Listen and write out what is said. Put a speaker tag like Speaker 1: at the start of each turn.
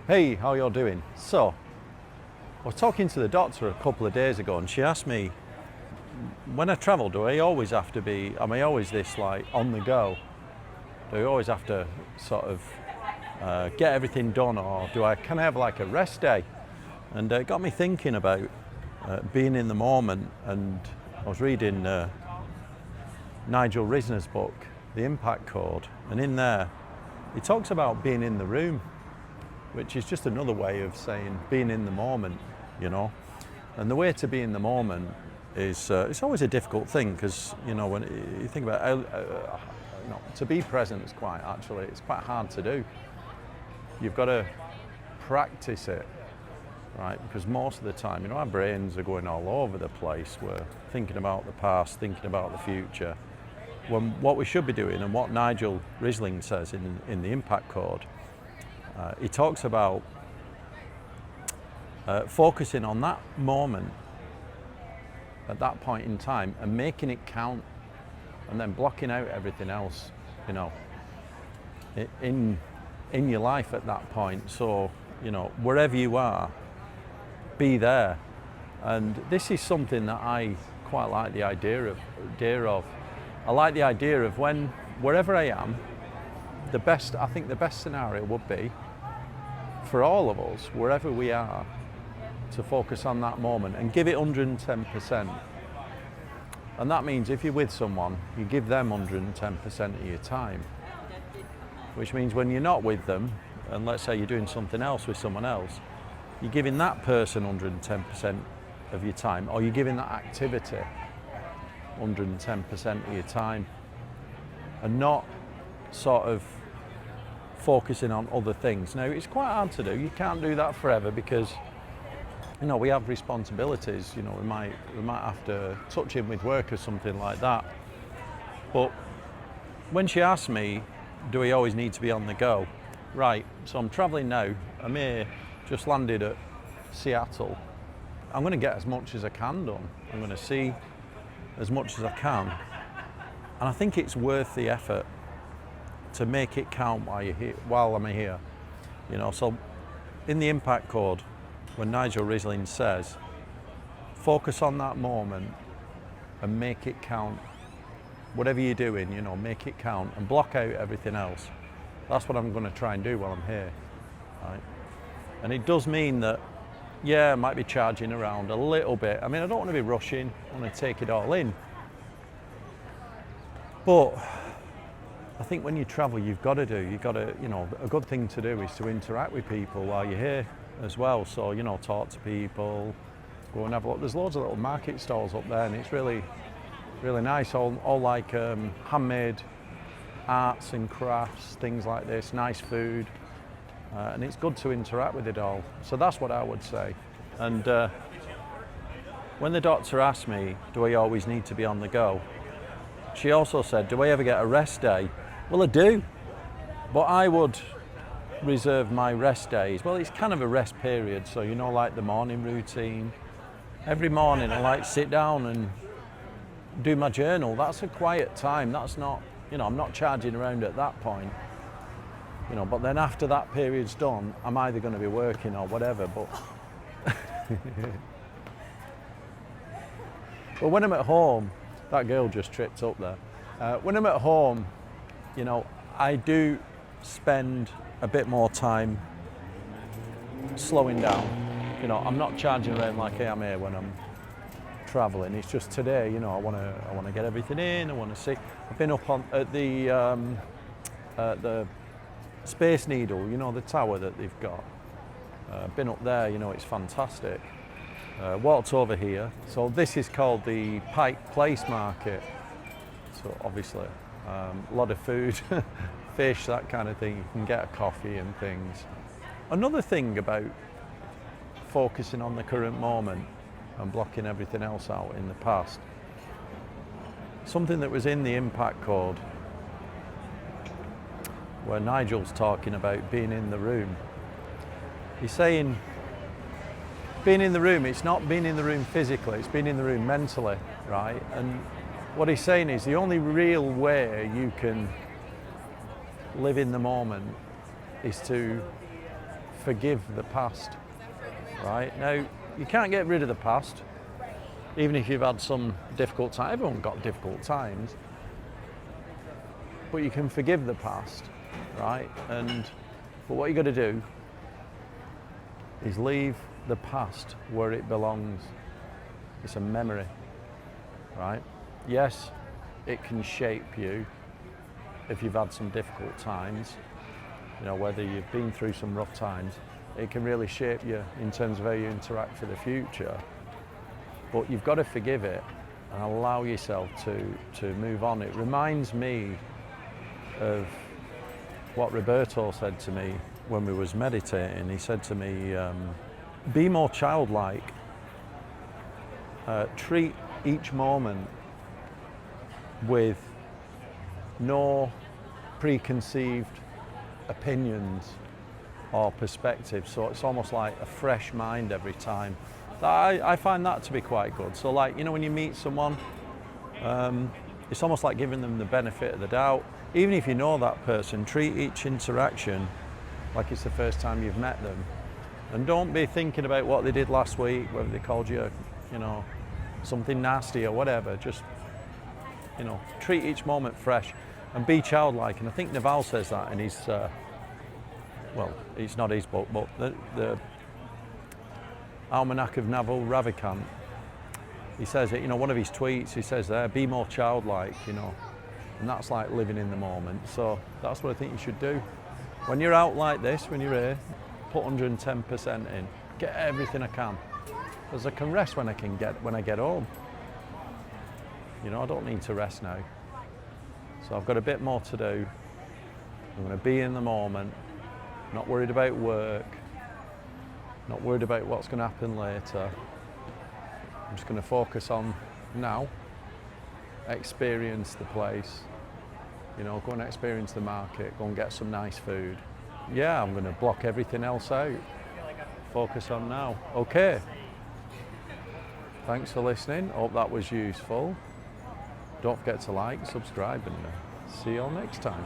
Speaker 1: Hey, how you're doing? So, I was talking to the doctor a couple of days ago and she asked me, when I travel, am I always this like on the go? Do I always have to sort of get everything done, or can I have like a rest day? And it got me thinking about being in the moment, and I was reading Nigel Risner's book, The Impact Code, and in there he talks about being in the room, which is just another way of saying being in the moment, you know. And the way to be in the moment is, it's always a difficult thing, because, you know, when you think about to be present is quite hard to do. You've got to practice it, right? Because most of the time, you know, our brains are going all over the place. We're thinking about the past, thinking about the future. When what we should be doing, and what Nigel Risling says in the Impact Code, he talks about focusing on that moment at that point in time and making it count, and then blocking out everything else, you know, in your life at that point. So, you know, wherever you are, be there. And this is something that I quite like the idea of. I like the idea of wherever I am, I think the best scenario would be for all of us, wherever we are, to focus on that moment and give it 110%. And that means if you're with someone, you give them 110% of your time, which means when you're not with them, and let's say you're doing something else with someone else, you're giving that person 110% of your time, or you're giving that activity 110% of your time, and not sort of focusing on other things. Now, it's quite hard to do. You can't do that forever, because, you know, we have responsibilities. You know, we might have to touch in with work or something like that. But when she asked me, do we always need to be on the go? Right, so I'm traveling now. I'm here, just landed at Seattle. I'm going to get as much as I can done. I'm going to see as much as I can. And I think it's worth the effort to make it count while I'm here. You know, so in the Impact Code, when Nigel Risling says, focus on that moment and make it count. Whatever you're doing, you know, make it count and block out everything else. That's what I'm going to try and do while I'm here, right? And it does mean that, yeah, I might be charging around a little bit. I mean, I don't want to be rushing. I want to take it all in. But I think when you travel, you know, a good thing to do is to interact with people while you're here as well. So, you know, talk to people, go and have a look. There's loads of little market stalls up there, and it's really, really nice. All like handmade arts and crafts, things like this, nice food. And it's good to interact with it all. So that's what I would say. And when the doctor asked me, do I always need to be on the go? She also said, do I ever get a rest day? Well, I do, but I would reserve my rest days. Well, it's kind of a rest period, so, you know, like the morning routine. Every morning I like sit down and do my journal. That's a quiet time. That's not, you know, I'm not charging around at that point. You know, but then after that period's done, I'm either going to be working or whatever, but but when I'm at home, that girl just tripped up there. When I'm at home, you know, I do spend a bit more time slowing down. You know, I'm not charging around like I am here when I'm traveling. It's just today, you know, I want to get everything in. I want to see. I've been up at the Space Needle, you know, the tower that they've got. Been up there, you know, it's fantastic. Walked over here. So this is called the Pike Place Market. So obviously, a lot of food, fish, that kind of thing. You can get a coffee and things. Another thing about focusing on the current moment and blocking everything else out in the past, something that was in the Impact Code, where Nigel's talking about being in the room. He's saying being in the room, it's not being in the room physically, it's being in the room mentally, right? And what he's saying is the only real way you can live in the moment is to forgive the past, right? Now, you can't get rid of the past, even if you've had some difficult time. Everyone's got difficult times, but you can forgive the past, right? But what you got to do is leave the past where it belongs. It's a memory, right? Yes, it can shape you if you've had some difficult times, whether you've been through some rough times. It can really shape you in terms of how you interact for the future. But you've got to forgive it and allow yourself to move on. It reminds me of what Roberto said to me when we was meditating. He said to me, be more childlike. Treat each moment with no preconceived opinions or perspectives. So it's almost like a fresh mind every time. I find that to be quite good. So when you meet someone, it's almost like giving them the benefit of the doubt. Even if you know that person, treat each interaction like it's the first time you've met them. And don't be thinking about what they did last week, whether they called you, something nasty or whatever. Just, treat each moment fresh and be childlike. And I think Naval says that in his, it's not his book, but the Almanac of Naval Ravikant. He says it, one of his tweets, he says there, be more childlike, and that's like living in the moment. So that's what I think you should do. When you're out like this, when you're here, put 110% in, get everything I can. Because I can rest when I get home. I don't need to rest now. So I've got a bit more to do. I'm going to be in the moment, not worried about work, not worried about what's going to happen later. I'm just going to focus on now, experience the place, go and experience the market, go and get some nice food. Yeah, I'm going to block everything else out. Focus on now. Okay. Thanks for listening. Hope that was useful. Don't forget to like, subscribe, and see you all next time.